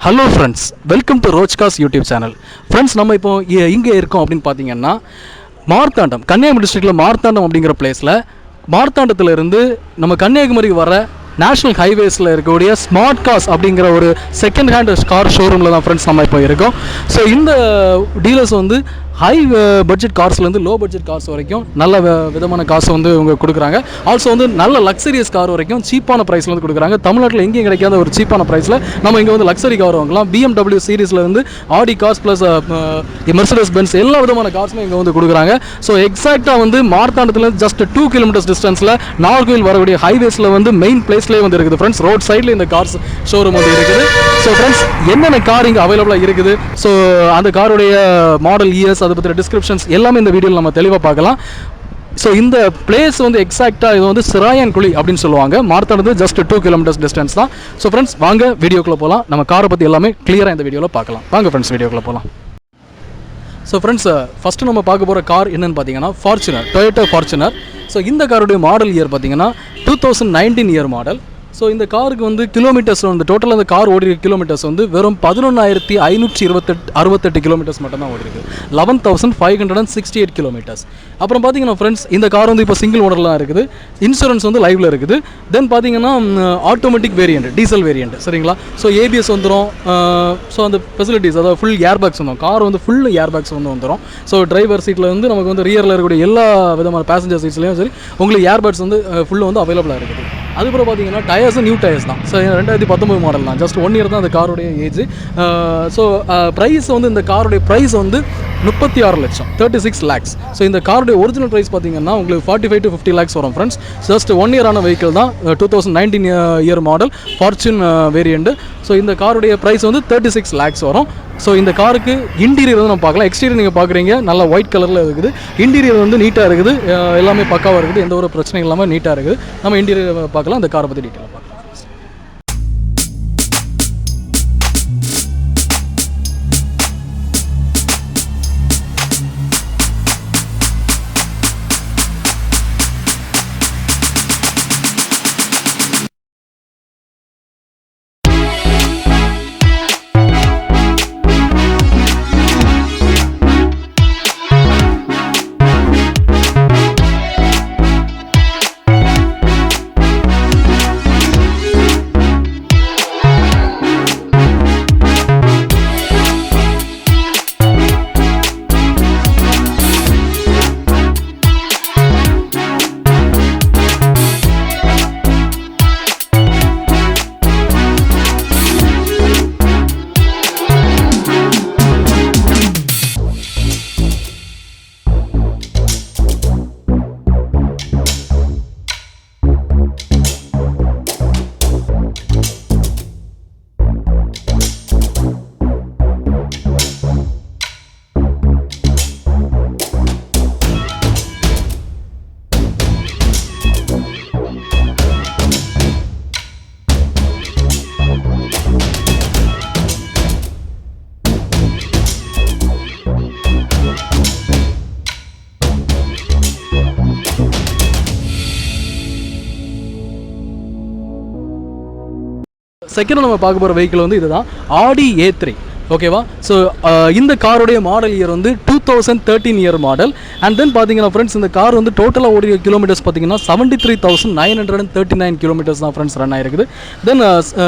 Hello friends, welcome to ரோச்காஸ் YouTube channel. Friends, நம்ம இப்போ இங்கே இருக்கோம் அப்படின்னு பார்த்தீங்கன்னா மார்த்தாண்டம், கன்னியாகுமரி டிஸ்ட்ரிக்டில் மார்த்தாண்டம் அப்படிங்கிற பிளேஸில் மார்த்தாண்டத்திலிருந்து நம்ம கன்னியாகுமரிக்கு வர நேஷனல் ஹைவேஸில் இருக்கக்கூடிய ஸ்மார்ட் கார்ஸ் அப்படிங்கிற ஒரு செகண்ட் ஹேண்ட் கார் ஷோரூமில் தான் ஃப்ரெண்ட்ஸ் நம்ம இப்போ இருக்கோம். ஸோ இந்த டீலர்ஸ் வந்து ஹை பட்ஜெட் கார்ஸ்லேருந்து லோ பட்ஜெட் கார்ஸ் வரைக்கும் நல்ல விதமான காசு வந்து இவங்க கொடுக்குறாங்க. ஆல்சோ வந்து நல்ல லக்ஸரியஸ் கார் வரைக்கும் சீப்பான ப்ரைஸில் வந்து கொடுக்குறாங்க. தமிழ்நாட்டில் எங்கேயும் கிடைக்காத ஒரு சீப்பான ப்ரைஸில் நம்ம இங்கே வந்து லக்ஸரி கார் வாங்கலாம். BMW சீரீஸில் வந்து ஆடி கார்ஸ் ப்ளஸ் மெர்சிடஸ் பென்ஸ் எல்லா விதமான கார்ஸுமே இங்கே வந்து கொடுக்குறாங்க. ஸோ எக்ஸாக்டாக வந்து மார்த்தாண்டத்துலேருந்து ஜஸ்ட் 2 கிலோமீட்டர்ஸ் டிஸ்டன்ஸில் நாகர்கோவில் வரக்கூடிய ஹைவேஸில் வந்து மெயின் பிளேஸ்லேயே வந்து இருக்குது ஃப்ரெண்ட்ஸ். ரோட் சைடில் இந்த கார்ஸ் ஷோரூம் வந்து இருக்குது. ஸோ ஃப்ரெண்ட்ஸ், என்னென்ன கார் இங்கே அவைலபிளாக இருக்குது, ஸோ அந்த காருடைய மாடல் இயர்ஸ், அதை பற்றின டிஸ்கிரிப்ஷன்ஸ் எல்லாமே இந்த வீடியோவில் நம்ம தெளிவாக பார்க்கலாம். ஸோ இந்த பிளேஸ் வந்து எக்ஸாக்டாக இது வந்து சிராயன்குழி அப்படின்னு சொல்லுவாங்க. மார்த்தாண்டது ஜஸ்ட் 2 கிலோமீட்டர்ஸ் டிஸ்டன்ஸ் தான். ஸோ ஃப்ரெண்ட்ஸ், வாங்க வீடியோக்குள்ளே போகலாம். நம்ம காரை பற்றி எல்லாமே கிளியராக இந்த வீடியோவில் பார்க்கலாம். வாங்க ஃப்ரெண்ட்ஸ், வீடியோக்குள்ளே போகலாம். ஸோ ஃப்ரெண்ட்ஸ், ஃபஸ்ட்டு நம்ம பார்க்க போகிற கார் என்னென்னு பார்த்தீங்கன்னா ஃபார்ச்சுனர், டொயோட்டா ஃபார்ச்சுனர். ஸோ இந்த காருடைய மாடல் இயர் பார்த்தீங்கன்னா 2019 இயர் மாடல். ஸோ இந்த காருக்கு வந்து கிலோமீட்டர்ஸ் வந்து டோட்டலாக அந்த கார் ஓடி கிலோமீட்டர்ஸ் வந்து வெறும் 11,568 கிலோமீட்டர்ஸ் மட்டும் தான் ஓடி இருக்குது. 11,568 கிலோமீட்டர்ஸ். அப்புறம் பார்த்தீங்கன்னா ஃப்ரெண்ட்ஸ், இந்த கார் வந்து இப்போ சிங்கிள் ஓனர்லாம் இருக்குது. இன்சூரன்ஸ் வந்து லைவில் இருக்குது. தென் பார்த்தீங்கன்னா ஆட்டோமேட்டிக் வேரியண்ட், டீசல் வேரியண்ட், சரிங்களா. ஸோ ஏபிஎஸ் வந்துடும். ஸோ அந்த ஃபெசிலிட்டிஸ், அதாவது ஃபுல் ஏர் பேக்ஸ் வந்துடும். கார் வந்து ஃபுல் ஏர் பேக்ஸ் வந்து வந்துடும். ஸோ டிரைவர் சீட்டில் வந்து நமக்கு வந்து ரியரில் இருக்கக்கூடிய எல்லா விதமான பேசஞ்சர் சீட்ஸ்லையும் சரி உங்களுக்கு ஏர் பேக்ஸ் வந்து ஃபுல்லு வந்து அவைலபிளாக இருக்குது. அதுக்கப்புறம் பார்த்தீங்கன்னா டயர்ஸும் நியூ டயர்ஸ் தான். ஸோ 2019 மாடல் தான். ஜஸ்ட் 1 இயர் தான் அந்த காரோடைய ஏஜ். ஸோ ப்ரைஸ் வந்து இந்த காரோடைய ப்ரைஸ் வந்து 36 லட்சம், 36 lakhs. ஸோ இந்த காரோடைய ஒரிஜினல் ப்ரைஸ் பார்த்தீங்கன்னா உங்களுக்கு 45 to 50 lakhs வரும் ஃப்ரெண்ட்ஸ். ஜஸ்ட் 1 இயரான வெஹிக்கிள் தான். 2019 year model fortune variant. So இந்த காருடைய ப்ரைஸ் வந்து 36 lakhs வரும். ஸோ இந்த காருக்கு இன்டீரியர் வந்து நம்ம பார்க்கலாம். எக்ஸ்டீரியர் நீங்கள் பார்க்குறீங்க, நல்லா ஒயிட் கலரில் இருக்குது. இன்டீரியர் வந்து நீட்டாக இருக்குது, எல்லாமே பக்காவாக இருக்குது, எந்த ஒரு பிரச்சனையும் இல்லாமல் நீட்டாக இருக்குது. நம்ம இன்டீரியர் பார்க்கலாம், இந்த காரை பற்றி டீட்டெயிலாக பார்க்கலாம். செகண்ட் நம்ம பார்க்க போகிற வெஹிக்கிள் வந்து இதுதான், ஆடி A3. ஓகேவா. ஸோ இந்த காரோடைய மாடல் இயர் வந்து 2013 இயர் மாடல். அண்ட் தென் பார்த்தீங்கன்னா ஃப்ரெண்ட்ஸ், இந்த கார் வந்து டோட்டலாக ஓடிய கிலோமீட்டர்ஸ் பார்த்தீங்கன்னா 73,939 கிலோமீட்டர்ஸ் தான் ஃப்ரெண்ட்ஸ் ரன் ஆகிருக்குது. தென்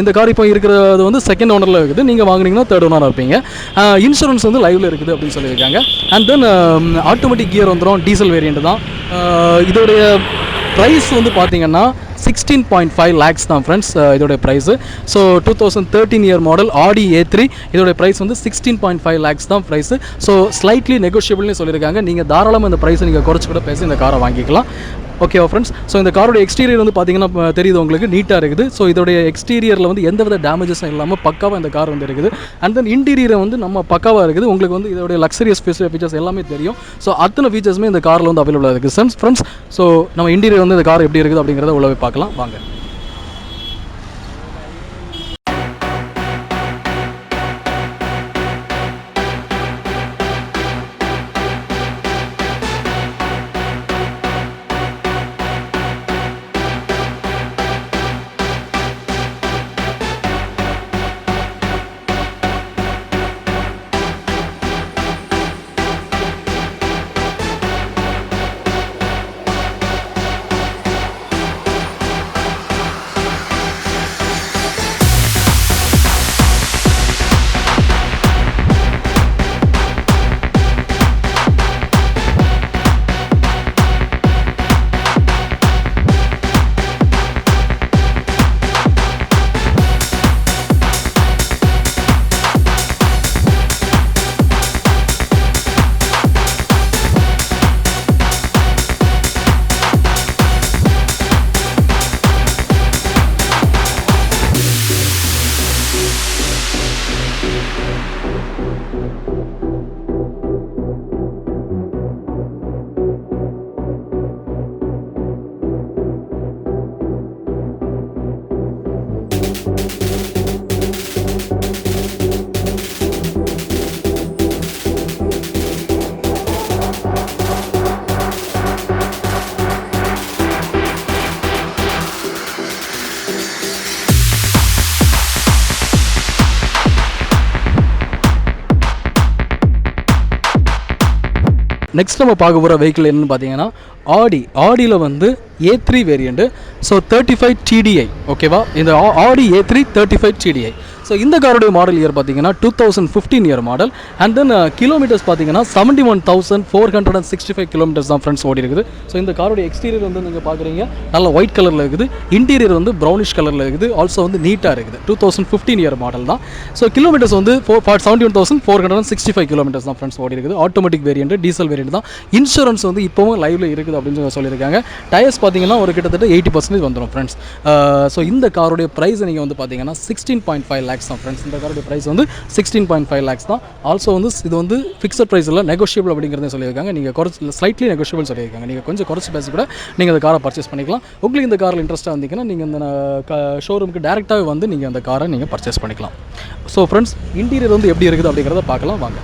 இந்த கார் இப்போ இருக்கிறது வந்து செகண்ட் ஓனரில் இருக்குது. நீங்கள் வாங்கினீங்கன்னா தேர்ட் ஓனராக இருப்பீங்க. இன்சூரன்ஸ் வந்து லைவில் இருக்குது அப்படின்னு சொல்லியிருக்காங்க. அண்ட் தென் ஆட்டோமேட்டிக் கியர் வந்துடும், டீசல் வேரியண்ட் தான். இதோடைய ப்ரைஸ் வந்து பார்த்தீங்கன்னா 16.5 lakhs தான் ஃப்ரெண்ட்ஸ் இதோடைய ப்ரைஸு. ஸோ 2013 இயர் மாடல் ஆடி A3 இதோடைய ப்ரைஸ் வந்து 16.5 lakhs தான் ப்ரைஸு. ஸோ ஸ்லைட்லி நெகோஷியபிள்னு சொல்லியிருக்காங்க. நீங்கள் தாராளமாக இந்த ப்ரைஸை நீங்கள் குறைச்சி கூட பேசி இந்த காரை வாங்கிக்கலாம். ஓகேவா ஃப்ரெண்ட்ஸ். ஸோ இந்த காரோடைய எக்ஸ்டீரியர் வந்து பார்த்தீங்கன்னா தெரியுது உங்களுக்கு, நீட்டாக இருக்குது. ஸோ இதோடைய எக்ஸ்டீரியரில் வந்து எந்தவித டேமேஜஸும் இல்லாமல் பக்காவாக இந்த கார் வந்து இருக்குது. அண்ட் தென் இன்டீரியர் வந்து நம்ம பக்காவாக இருக்குது. உங்களுக்கு வந்து இதோடைய லக்ஸரியஸ் ஃபீச்சர்ஸ் எல்லாமே தெரியும். ஸோ அத்தனை ஃபீச்சர்ஸுமே இந்த காரில் வந்து அவைலபிளாக இருக்குது ஃப்ரெண்ட்ஸ். ஸோ நம்ம இன்டீரியர் வந்து இந்த கார் எப்படி இருக்குது அப்படிங்கிறத உள்ளவே பார்க்கலாம் வாங்க. நெக்ஸ்ட் நம்ம பார்க்க போகிற வெஹிக்கிள் என்னென்னு பார்த்தீங்கன்னா ஆடியில் வந்து A3 வேரியண்ட்டு. ஸோ 35 TDI ஓகேவா, இந்த ஆடி A3 35 TDI. ஸோ இந்த காரோடைய மாடல் இயர் பார்த்தீங்கன்னா 2015 year model. And then kilometres பார்த்தீங்கன்னா 71,465 கிலோமீட்டர்ஸ் தான் ஃப்ரெண்ட்ஸ் ஓடி இருக்குது. ஸோ இந்த காரோடைய எக்ஸ்டீரியர் வந்து நீங்கள் பார்க்குறீங்க நல்ல ஒயிட் கலரில் இருக்குது, இன்டீரியர் வந்து ப்ரௌனிஷ் கலரில் இருக்குது, ஆல்சோ வந்து நீட்டாக இருக்குது. 2015 இயர் மாடல் தான். ஸோ கிலோமீட்டர்ஸ் வந்து 71,465 கிலோமீட்டர்ஸ் தான் ஃப்ரெண்ட்ஸ் ஓடி இருக்குது. ஆட்டோமேட்டிக் வேரியண்ட், டீசல் வேரியண்ட் தான். இன்சூரன்ஸ் வந்து இப்போவும் லைவ்ல இருக்குது அப்படின்னு சொல்லியிருக்காங்க. டயர்ஸ் பார்த்தீங்கன்னா ஒரு கிட்டத்தட்ட 80% வந்துடும் ஃப்ரெண்ட்ஸ். ஸோ இந்த காரோடைய ப்ரைஸ் நீங்கள் வந்து பார்த்தீங்கன்னா 16.5 lakhs தான் ஃப்ரெண்ட்ஸ். இந்த காரோடைய ப்ரைஸ் வந்து 16.5 lakhs தான். ஆல்சோ வந்து இது வந்து ஃபிக்ஸட் ப்ரைஸ் இல்லை, நெகோஷியபிள் அப்படிங்கிறத சொல்லியிருக்காங்க. நீங்கள் குறைச்சி ஸ்லைட்லி நெகோஷியபிள் சொல்லியிருக்காங்க. நீங்கள் கொஞ்சம் குறைச்சி பேசி கூட நீங்கள் அந்த காரை பர்ச்சேஸ் பண்ணிக்கலாம். உங்களுக்கு இந்த காரில் இன்ட்ரெஸ்ட்டாக இருந்தீங்கன்னா நீங்கள் இந்த ஷோரூமுக்கு டேரெக்டாக வந்து நீங்கள் அந்த காரை நீங்கள் பர்ச்சேஸ் பண்ணிக்கலாம். ஸோ ஃப்ரெண்ட்ஸ், இன்டீரியர் வந்து எப்படி இருக்குது அப்படிங்கிறத பார்க்கலாம் வாங்க.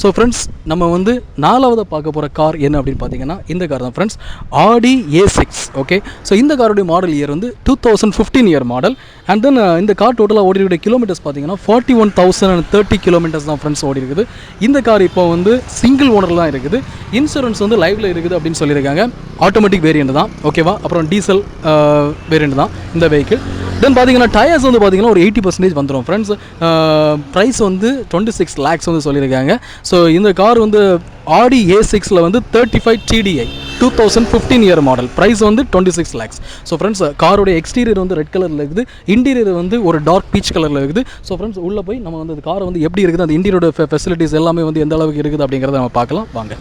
ஸோ ஃப்ரெண்ட்ஸ், நம்ம வந்து நாலாவது பார்க்க போகிற கார் என்ன அப்படின்னு பார்த்தீங்கன்னா இந்த கார் தான் ஃப்ரெண்ட்ஸ், ஆடி A6. ஓகே, ஸோ இந்த காரோடைய மாடல் இயர் வந்து 2015 இயர் மாடல். அண்ட் தென் இந்த கார் டோட்டலாக ஓடிக்கூடிய கிலோமீட்டர்ஸ் பார்த்தீங்கன்னா 41,030 கிலோமீட்டர்ஸ் தான் ஃப்ரெண்ட்ஸ் ஓடி இருக்குது. இந்த கார் இப்போ வந்து சிங்கிள் ஓனரில் தான் இருக்குது. இன்சூரன்ஸ் வந்து லைவில் இருக்குது அப்படின்னு சொல்லியிருக்காங்க. ஆட்டோமேட்டிக் வேரியண்ட் தான் ஓகேவா, அப்புறம் டீசல் வேரியண்ட் தான் இந்த வெஹிக்கிள். தென் பார்த்தீங்கன்னா டயர்ஸ் வந்து பார்த்தீங்கன்னா ஒரு 80% வந்துடும் ஃப்ரெண்ட்ஸ். ப்ரைஸ் வந்து 26 lakhs வந்து சொல்லியிருக்காங்க. ஸோ இந்த கார் வந்து ஆடி A6ல வந்து 35 TDI 2015 இயர் மாடல். ப்ரைஸ் வந்து 26 lakhs. ஸோ ஃப்ரெண்ட்ஸ், காரோடைய எக்ஸ்டீரியர் வந்து ரெட் கலரில் இருக்குது, இன்டீரியர் வந்து ஒரு டார்க் பீச் கலரில் இருக்குது. ஸோ ஃப்ரெண்ட்ஸ், உள்ளே போய் நம்ம வந்து கார் வந்து எப்படி இருக்குது, அந்த இன்டீரியரோட ஃபெசிலிட்டிஸ் எல்லாமே வந்து எந்த அளவுக்கு இருக்குது அப்படிங்கிறத நம்ம பார்க்கலாம் வாங்க.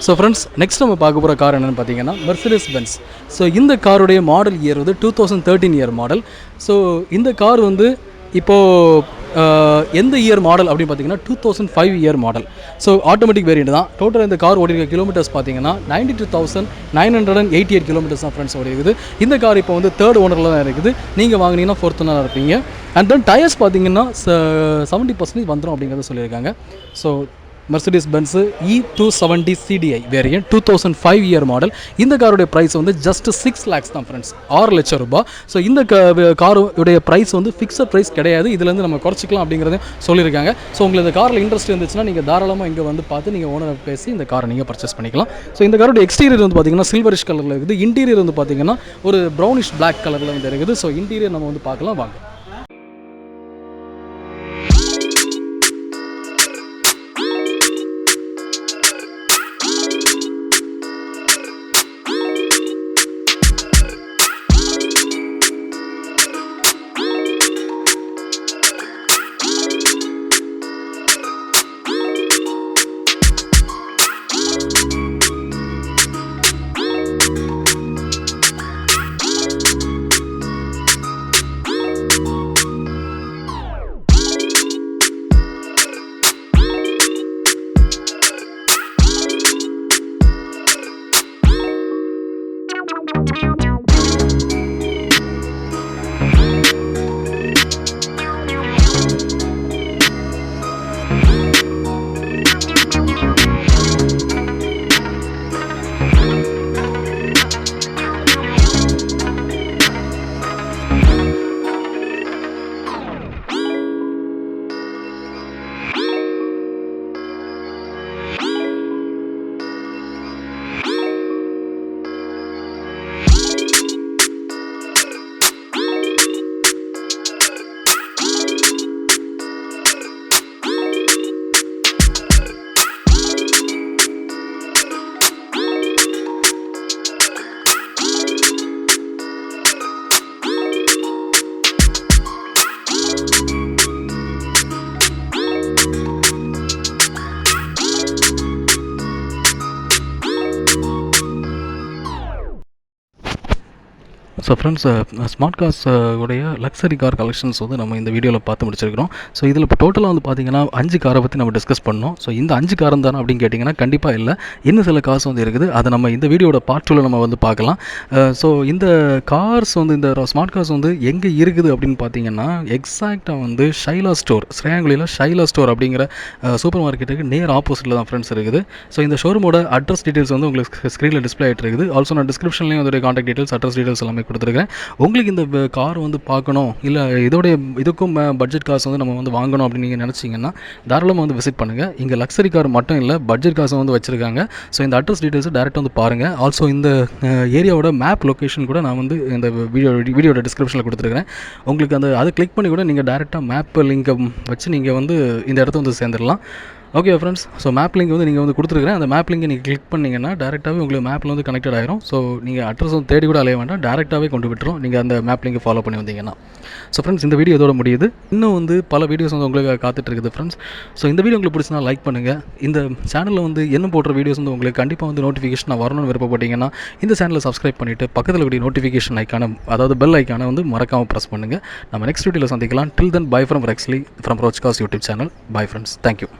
ஸோ ஃப்ரெண்ட்ஸ் நெக்ஸ்ட் நம்ம பார்க்க போகிற கார் என்னென்னு பார்த்தீங்கன்னா மெர்சிடிஸ் பென்ஸ். ஸோ இந்த காருடைய மாடல் இயர் வந்து 2013 இயர் மாடல். ஸோ இந்த கார் வந்து இப்போது எந்த இயர் மாடல் அப்படின்னு பார்த்தீங்கன்னா 2005 year model. So automatic variant தான். டோட்டல் இந்த கார் ஓடிருக்க கிலோமீட்டர்ஸ் பார்த்தீங்கன்னா 92,988 கிலோமீட்டர்ஸ் தான் ஃப்ரெண்ட்ஸ் ஓடி இருக்குது. இந்த கார் இப்போ வந்து தேர்ட் ஓனரில் தான் இருக்குது. நீங்கள் வாங்கினீங்கன்னா ஃபோர்த் ஓனராக இருப்பீங்க. அண்ட் தென் டயர்ஸ் பார்த்தீங்கன்னா 70% வந்துடும் அப்படிங்கிறத சொல்லியிருக்காங்க. So Mercedes Benz E270 CDI variant 2005 year model. இந்த காருடைய ப்ரைஸ் வந்து ஜஸ்ட் 6 lakhs தான் ஃப்ரெண்ட்ஸ், 6 லட்சம் ரூபாய். ஸோ இந்த காருடைய ப்ரைஸ் வந்து ஃபிக்ஸட் ப்ரைஸ் கிடையாது, இதுலேருந்து நம்ம குறைச்சிக்கலாம் அப்படிங்கிறத சொல்லியிருக்காங்க. ஸோ உங்களுக்கு இந்த காரில் இன்ட்ரெஸ்ட் இருந்துச்சுன்னா நீங்கள் தாராளமாக இங்கே வந்து பார்த்து நீங்கள் ஓனரை பேசி இந்த காரை நீங்கள் பர்ச்சேஸ் பண்ணிக்கலாம். ஸோ இந்த காரோட எக்ஸ்டீரியர் வந்து பார்த்தீங்கன்னா சில்வரிஷ் கலரில் இருக்குது. இன்டீரியர் வந்து பார்த்தீங்கன்னா ஒரு ப்ரௌனிஷ் பிளாக் கலரில் வந்து இருக்குது. ஸோ இன்டீரியர் நம்ம வந்து பார்க்கலாம் வாங்க. ஸோ ஃப்ரெண்ட்ஸ் ஸ்மார்ட் கார்ஸ் உடைய லக்ஸரி கார் கலெக்ஷன்ஸ் வந்து நம்ம இந்த வீடியோவில் பார்த்து முடிச்சிருக்கிறோம். ஸோ இதில் இப்போ டோட்டலாக வந்து பார்த்திங்கன்னா 5 காரை பற்றி நம்ம டிஸ்கஸ் பண்ணோம். ஸோ இந்த 5 காரம் தானே அப்படின்னு கேட்டிங்கன்னா கண்டிப்பாக இல்லை, இன்னும் சில கார்ஸ் வந்து இருக்குது. அதை நம்ம இந்த வீடியோட பார்ட் 2ல நம்ம வந்து பார்க்கலாம். ஸோ இந்த கார்ஸ் வந்து இந்த ஸ்மார்ட் கார்ஸ் வந்து எங்கே இருக்குது அப்படின்னு பார்த்தீங்கன்னா எக்ஸாக்டாக வந்து ஷைலா ஸ்டோர், ஸ்ரேங்குலியில் ஷைலா ஸ்டோர் அப்படிங்கிற சூப்பர் மார்க்கெட்டுக்கு நேர் ஆப்போசிட்டில் தான் ஃப்ரெண்ட்ஸ் இருக்குது. ஸோ இந்த ஷோரூமோட அட்ரஸ் டீட்டெயில்ஸ் வந்து உங்களுக்கு ஸ்க்ரீனில் டிஸ்பிளே ஆகிட்டு இருக்குது. ஆல்சோ நான் டிஸ்கிரிப்ஷன்லேயும் அதோடைய கான்டாக்ட் டீட்டெயில்ஸ், அட்ரஸ் டீட்டெயில்ஸ் எல்லாமே கொடுத்துருக்கேன். உங்களுக்கு இந்த கார் வந்து பார்க்கணும், இல்லை இதுக்கும் பட்ஜெட் கார்ஸ் வந்து நம்ம வந்து வாங்கணும் அப்படின்னு நீங்கள் நினச்சிங்கன்னா தாராளமாக வந்து விசிட் பண்ணுங்கள். இங்கே லக்ஸரி கார் மட்டும் இல்லை, பட்ஜெட் கார்ஸும் வந்து வச்சுருக்காங்க. ஸோ இந்த அட்ரஸ் டீட்டெயில்ஸை டேரெக்டாக வந்து பாருங்கள். ஆல்சோ இந்த ஏரியாவோட மேப் லொக்கேஷன் கூட நான் வந்து இந்த வீடியோட டிஸ்கிரிப்ஷனில் கொடுத்துருக்கேன். உங்களுக்கு அதை கிளிக் பண்ணி கூட நீங்கள் டேரெக்டாக மேப் லிங்கை வச்சு நீங்கள் வந்து இந்த இடத்த வந்து சேர்ந்துடலாம். Okay friends, so map link வந்து நீங்கள் வந்து கொடுத்துருக்குறேன். அந்த மேப் லிங்கை நீங்கள் கிளிக் பண்ணிங்கன்னா டேரெக்டாகவே உங்களுக்கு மேப்பில் வந்து கனெக்டட் ஆகிரும். ஸோ நீங்கள் அட்ரஸ் வந்து தேடி கூட அலைய வேண்டாம், டேரெக்டாகவே கொண்டு விட்டுரும் நீங்கள் அந்த மேப் லிங்கை ஃபாலோ பண்ணி வந்தீங்கன்னா. ஸோ ஃப்ரெண்ட்ஸ், இந்த வீடியோ இதோட முடியுது. இன்னும் வந்து பல வீடியோஸ் வந்து உங்களுக்கு காத்துட்ருக்குது ஃப்ரெண்ட்ஸ். ஸோ இந்த வீடியோ உங்களுக்கு பிடிச்சினா லைக் பண்ணுங்கள். இந்த சேனலில் வந்து என்ன போடுற வீடியோஸ் வந்து உங்களுக்கு கண்டிப்பாக வந்து நோட்டிஃபிகேஷன் வரணும்னு விருப்பப்பட்டீங்கன்னா இந்த சேனலை சப்ஸ்கிரைப் பண்ணிவிட்டு பக்கத்தில் கூடிய நோட்டிஃபிகேஷன் ஐக்கான, அதாவது பெல் ஐக்கானை வந்து மறக்காமல் ப்ரெஸ் பண்ணுங்கள். நம்ம நெக்ஸ்ட் வீடியோவில் சந்திக்கலாம். டில் தென் பை ஃப்ரம் ரெக்ஸ்லி ஃப்ரம் ரோச்காஸ் YouTube channel. Bye friends, thank you.